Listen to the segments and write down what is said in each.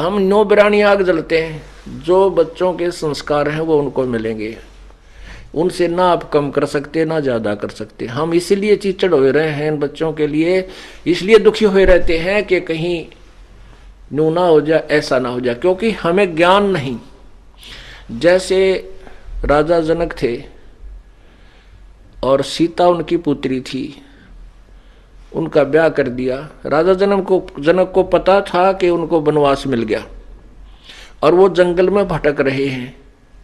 हम 9 बिरानी आग जलते हैं, जो बच्चों के संस्कार हैं वो उनको मिलेंगे, उनसे ना आप कम कर सकते ना ज्यादा कर सकते। हम इसीलिए चिचड़ हो रहे हैं इन बच्चों के लिए, इसलिए दुखी हुए रहते हैं कि कहीं नू ना हो जाए, ऐसा ना हो जाए, क्योंकि हमें ज्ञान नहीं। जैसे राजा जनक थे और सीता उनकी पुत्री थी, उनका ब्याह कर दिया। राजा जनक को पता था कि उनको वनवास मिल गया और वो जंगल में भटक रहे हैं,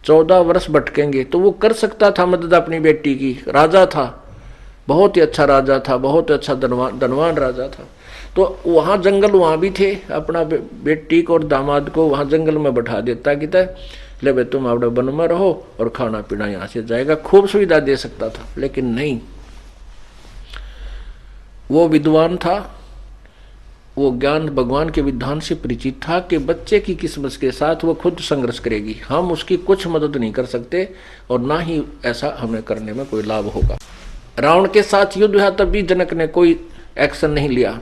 14 वर्ष भटकेंगे, तो वो कर सकता था मदद अपनी बेटी की। राजा था, बहुत ही अच्छा राजा था, बहुत अच्छा धनवान राजा था। तो वहां जंगल वहां भी थे, अपना बेटी को और दामाद को वहां जंगल में बैठा देता कि ले भाई तुम अपने वन में रहो और खाना पीना यहां से जाएगा, खूब सुविधा दे सकता था। लेकिन नहीं, वो विद्वान था, वो ज्ञान भगवान के विधान से परिचित था कि बच्चे की किस्मत के साथ वो खुद संघर्ष करेगी, हम उसकी कुछ मदद नहीं कर सकते और ना ही ऐसा हमें करने में कोई लाभ होगा। रावण के साथ युद्ध हुआ तब भी जनक ने कोई एक्शन नहीं लिया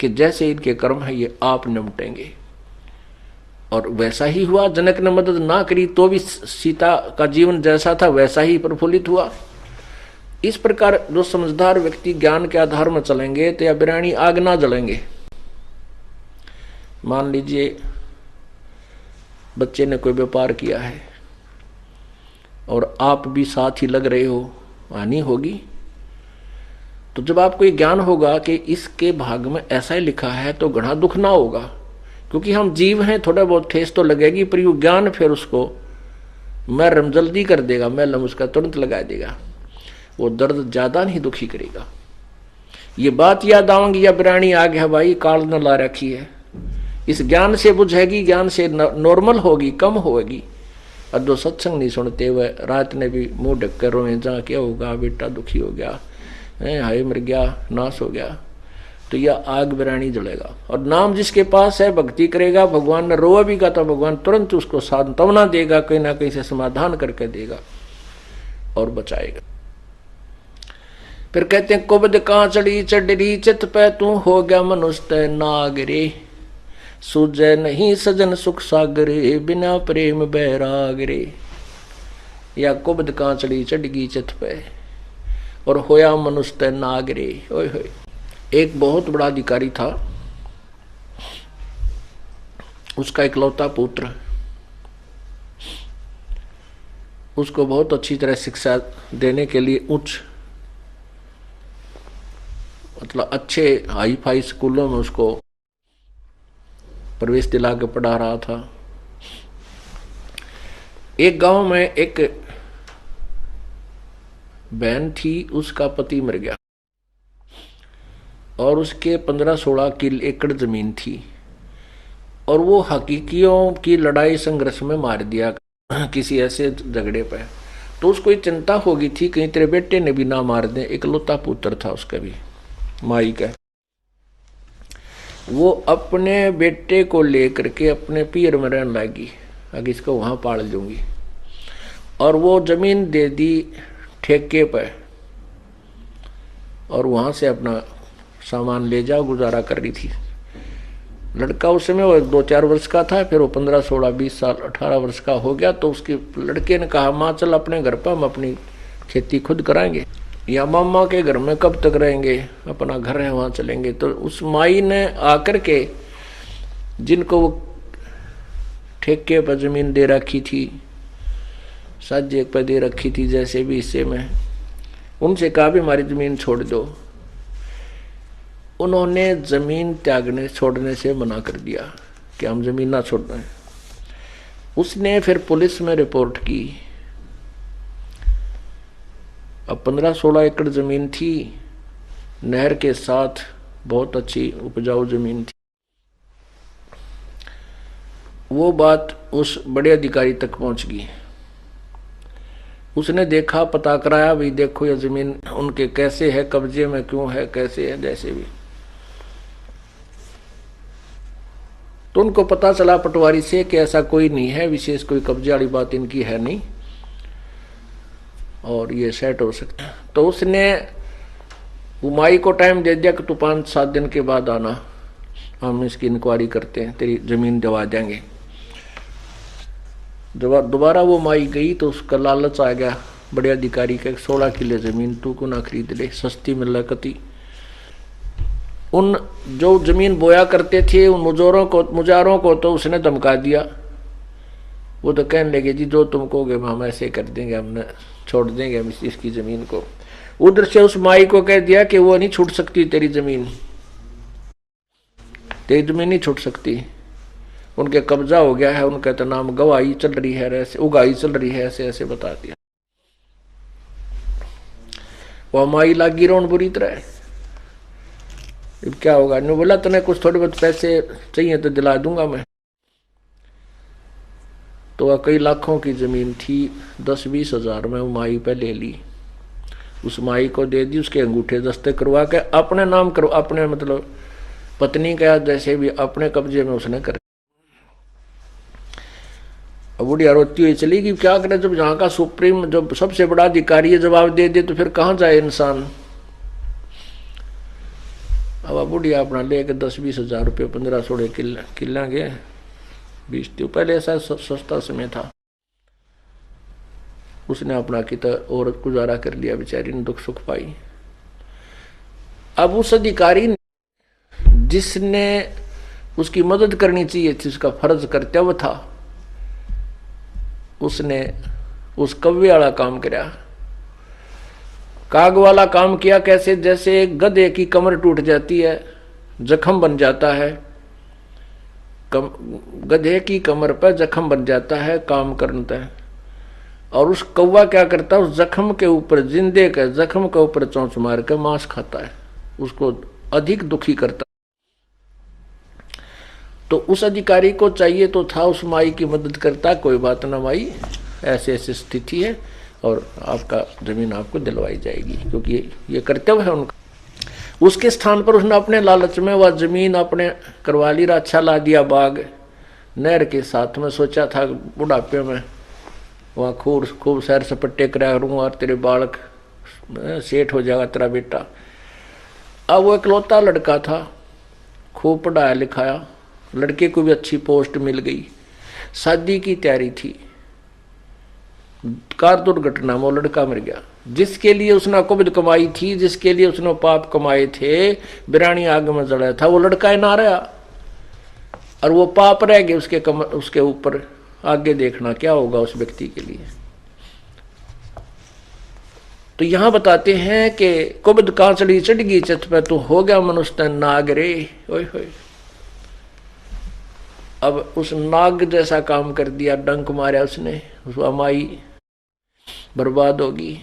कि जैसे इनके कर्म है ये आप निपटेंगे, और वैसा ही हुआ। जनक ने मदद ना करी तो भी सीता का जीवन जैसा था वैसा ही प्रफुल्लित हुआ। इस प्रकार जो समझदार व्यक्ति ज्ञान के आधार में चलेंगे तो या बिरानी आग ना जलेंगे। मान लीजिए बच्चे ने कोई व्यापार किया है और आप भी साथ ही लग रहे हो, हानि होगी। तो जब आपको ये ज्ञान होगा कि इसके भाग में ऐसा ही लिखा है तो घना दुख ना होगा, क्योंकि हम जीव हैं, थोड़ा बहुत ठेस तो लगेगी, पर यू ज्ञान फिर उसको मरहम जल्दी कर देगा, मलहम उसका तुरंत लगा देगा, वो दर्द ज्यादा नहीं दुखी करेगा। ये बात याद आऊंगी या बिरानी आग है भाई काल न ला रखी है, इस ज्ञान से बुझेगी, ज्ञान से नॉर्मल होगी, कम होगी। और जो सत्संग नहीं सुनते हुए रात ने भी मुंह ढक कर रोए, जा क्या होगा बेटा दुखी हो गया, हाय मर गया, नाश हो गया, तो यह आग बिरानी जलेगा। और नाम जिसके पास है भक्ति करेगा, भगवान ने रोआ भी का तो भगवान तुरंत उसको सांत्वना देगा, कहीं ना कहीं से समाधान करके देगा और बचाएगा। फिर कहते हैं कुबद कांचड़ी चढ़ी चित पे तू हो गया मनुष्य नागरे, सूझे नहीं सजन सुख सागरे बिना प्रेम बैरागरे। या कुबद कांचड़ी चढ़गी चित पे और होया मनुष्य नागरे। ओए होए, एक बहुत बड़ा अधिकारी था, उसका इकलौता पुत्र, उसको बहुत अच्छी तरह शिक्षा देने के लिए उच्च मतलब अच्छे हाई फाई स्कूलों में उसको प्रवेश दिला के पढ़ा रहा था। एक गांव में एक बहन थी, उसका पति मर गया और उसके 15-16 एकड़ जमीन थी, और वो हकीकियों की लड़ाई संघर्ष में मार दिया किसी ऐसे झगड़े पे। तो उसको ये चिंता होगी थी कहीं तेरे बेटे ने भी ना मार दे, इकलौता पुत्र था उसका भी माई का। वो अपने बेटे को लेकर के अपने पियर में रहने लगी, आगे इसको वहां पाल लूंगी, और वो जमीन दे दी ठेके पे, और वहां से अपना सामान ले जाओ गुजारा कर रही थी। लड़का उस समय वो 2-4 वर्ष का था, फिर वो 15, 16, 20 साल 18 वर्ष का हो गया। तो उसके लड़के ने कहा माँ चल अपने घर पर हम अपनी खेती खुद कराएंगे, या मामा के घर में कब तक रहेंगे, अपना घर है वहां चलेंगे। तो उस माई ने आकर के जिनको वो ठेके पर जमीन दे रखी थी, साझे पर दे रखी थी जैसे भी हिस्से में, उनसे कहा भी हमारी जमीन छोड़ दो। उन्होंने जमीन त्यागने छोड़ने से मना कर दिया कि हम जमीन ना छोड़ना है। उसने फिर पुलिस में रिपोर्ट की। अब 15-16 एकड़ जमीन थी, नहर के साथ बहुत अच्छी उपजाऊ जमीन थी। वो बात उस बड़े अधिकारी तक पहुंच गई। उसने देखा, पता कराया, भाई देखो ये जमीन उनके कैसे है, कब्जे में क्यों है, कैसे है, जैसे भी। तो उनको पता चला पटवारी से कि ऐसा कोई नहीं है, विशेष कोई कब्जे वाली बात इनकी है नहीं और ये सेट हो सकता है। तो उसने उमाई को टाइम दे दिया कि तू 5-7 दिन के बाद आना, हम इसकी इंक्वायरी करते हैं, तेरी जमीन दिलवा देंगे। जब दोबारा वो माई गई तो उसका लालच आ गया बड़े अधिकारी का, 16 किले जमीन तू को ना खरीद ले, सस्ती मिल कती। उन जो जमीन बोया करते थे उन मुजारों को तो उसने धमका दिया। वो तो कहने लगे जी जो तुम कहोगे हम ऐसे कर देंगे, हमने छोड़ देंगे हम इसकी जमीन को। उधर से उस माई को कह दिया कि वो नहीं छूट सकती तेरी जमीन नहीं छूट सकती, उनके कब्जा हो गया है, उनका तो नाम गवाही चल रही है, ऐसे उगाही चल रही है, ऐसे ऐसे बता दिया। वो माई लागी रोन बुरी तरह। अब क्या होगा, ने बोला तने कुछ थोड़े बहुत पैसे चाहिए तो दिला दूंगा मैं। तो वह कई लाखों की जमीन थी, 10-20 हजार में वो माई पे ले ली, उस माई को दे दी, उसके अंगूठे दस्ते करवा के अपने नाम करो, अपने मतलब पत्नी का जैसे भी अपने कब्जे में उसने कर। अब बुढ़िया रोती हुई चली गई, क्या करे जब यहाँ का सुप्रीम जब सबसे बड़ा अधिकारी है जवाब दे दे तो फिर कहाँ जाए इंसान। अब बुढ़िया अपना लेके 10-20 हजार रुपये 15-16 किला गए 20 पहले ऐसा सस्ता समय था, उसने अपना किता और गुजारा कर लिया, बेचारी ने दुख सुख पाई। अब उस अधिकारी जिसने उसकी मदद करनी चाहिए थी, उसका फर्ज कर्तव्य था, उसने उस कव्वे वाला काम किया, काग वाला काम किया। कैसे, जैसे गधे की कमर टूट जाती है, जख्म बन जाता है, गधे की कमर पर जख्म बन जाता है काम करता है, और उस कौवा क्या करता है, उस जख्म के ऊपर जिंदे के जख्म के ऊपर चोंच मार के मांस खाता है, उसको अधिक दुखी करता। तो उस अधिकारी को चाहिए तो था उस माई की मदद करता, कोई बात ना माई ऐसे ऐसे स्थिति है और आपका जमीन आपको दिलवाई जाएगी, क्योंकि ये कर्तव्य है उनका। उसके स्थान पर उसने अपने लालच में वह जमीन अपने करवा ली, अच्छा ला दिया बाग नहर के साथ में। सोचा था बुढ़ापे में वहाँ खूब सैर सपट्टे करा करूँगा और तेरे बालक सेठ हो जाएगा तेरा बेटा। अब वो इकलौता लड़का था, खूब पढ़ाया लिखाया, लड़के को भी अच्छी पोस्ट मिल गई, शादी की तैयारी थी, कार दुर्घटना में वो लड़का मर गया। जिसके लिए उसने कुबद कमाई थी, जिसके लिए उसने पाप कमाए थे, बिरानी आग में जड़ा था, वो लड़का ही ना रहा और वो पाप रह गए उसके ऊपर। आगे देखना क्या होगा उस व्यक्ति के लिए। तो यहां बताते हैं कि कुबद कांचड़ी चढ़ गई चित पे तो हो गया मनुष्य नाग रे, ओए होए। अब उस नाग जैसा काम कर दिया, डंक मारा उसने, उस अमाई बर्बाद होगी।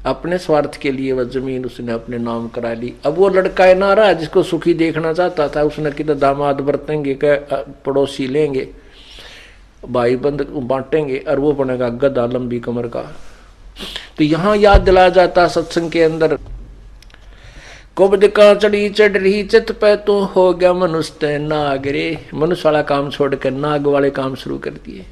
अपने स्वार्थ के लिए वह जमीन उसने अपने नाम करा ली। अब वो लड़का है ना रहा जिसको सुखी देखना चाहता था, उसने कितना दामाद बरतेंगे, पड़ोसी लेंगे, भाई बंद बांटेंगे और वो बनेगा गधा लंबी कमर का। तो यहां याद दिलाया जाता सत्संग के अंदर, कुबद कांचड़ी चढ़ रही चित पे तो हो गया मनुष्य नाग रे। मनुष्य वाला काम छोड़कर नाग वाले काम शुरू कर दिए।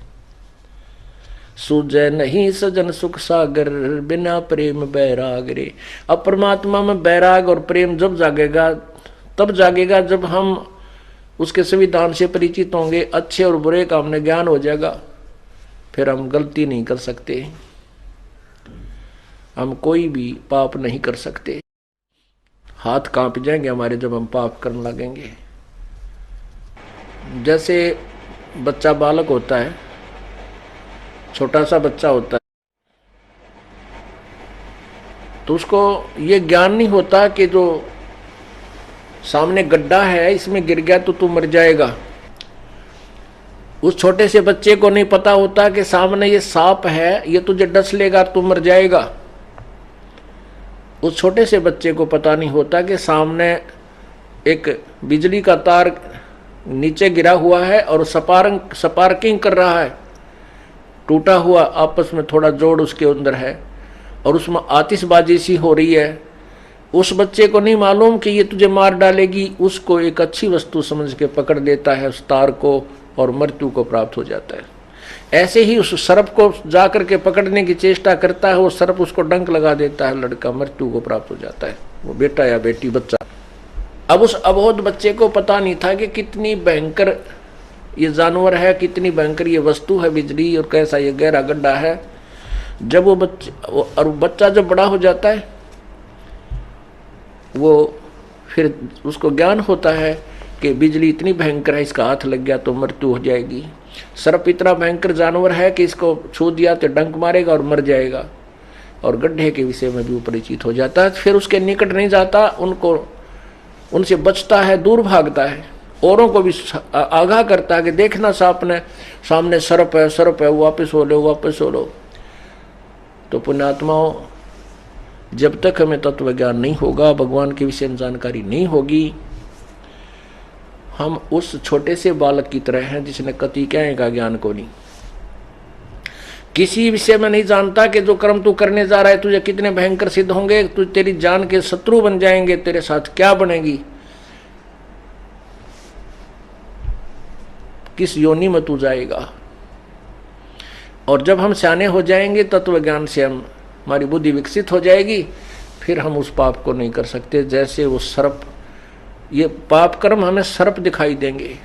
सूझे नहीं सजन सुख सागर बिना प्रेम बैराग रे। अब परमात्मा में बैराग और प्रेम जब जागेगा, तब जागेगा जब हम उसके संविधान से परिचित होंगे, अच्छे और बुरे का हमने ज्ञान हो जाएगा, फिर हम गलती नहीं कर सकते, हम कोई भी पाप नहीं कर सकते। हाथ कांप जाएंगे हमारे जब हम पाप करने लगेंगे। जैसे बच्चा बालक होता है, छोटा सा बच्चा होता है, तो उसको ये ज्ञान नहीं होता कि जो सामने गड्ढा है इसमें गिर गया तो तू मर जाएगा। उस छोटे से बच्चे को नहीं पता होता कि सामने ये सांप है, ये तुझे डस लेगा तू मर जाएगा। उस छोटे से बच्चे को पता नहीं होता कि सामने एक बिजली का तार नीचे गिरा हुआ है और स्पार्किंग कर रहा है, टूटा हुआ आपस में थोड़ा जोड़ उसके अंदर है और उसमें आतिशबाजी सी हो रही है। उस बच्चे को नहीं मालूम कि ये तुझे मार डालेगी, उसको एक अच्छी वस्तु समझ के पकड़ लेता है उस तार को और मृत्यु को प्राप्त हो जाता है। ऐसे ही उस सर्प को जाकर के पकड़ने की चेष्टा करता है, वो सर्प उसको डंक लगा देता है, लड़का मृत्यु को प्राप्त हो जाता है, वो बेटा या बेटी बच्चा। अब उस अबोध बच्चे को पता नहीं था कि कितनी भयंकर ये जानवर है, कितनी भयंकर ये वस्तु है बिजली, और कैसा ये गहरा गड्ढा है। जब वो बच्चा जब बड़ा हो जाता है, वो फिर उसको ज्ञान होता है कि बिजली इतनी भयंकर है, इसका हाथ लग गया तो मृत्यु हो जाएगी। सर्प इतना भयंकर जानवर है कि इसको छू दिया तो डंक मारेगा और मर जाएगा। और गड्ढे के विषय में भी वो परिचित हो जाता है, फिर उसके निकट नहीं जाता, उनसे बचता है, दूर भागता है। औरों को भी आगाह करता है कि देखना सामने सर्प है, वापस हो लो। तो पुण्यात्माओं, जब तक हमें तत्व ज्ञान नहीं होगा, भगवान के विषय में जानकारी नहीं होगी, हम उस छोटे से बालक की तरह हैं जिसने कतिकाएं का ज्ञान को नहीं, किसी विषय में नहीं जानता कि जो कर्म तू करने जा रहा है तुझे कितने भयंकर सिद्ध होंगे, तू तेरी जान के शत्रु बन जाएंगे, तेरे साथ क्या बनेगी, किस योनि में तू जाएगा। और जब हम सियाने हो जाएंगे, तत्व ज्ञान से हमारी बुद्धि विकसित हो जाएगी, फिर हम उस पाप को नहीं कर सकते। जैसे वो सर्प, ये पाप कर्म हमें सर्प दिखाई देंगे,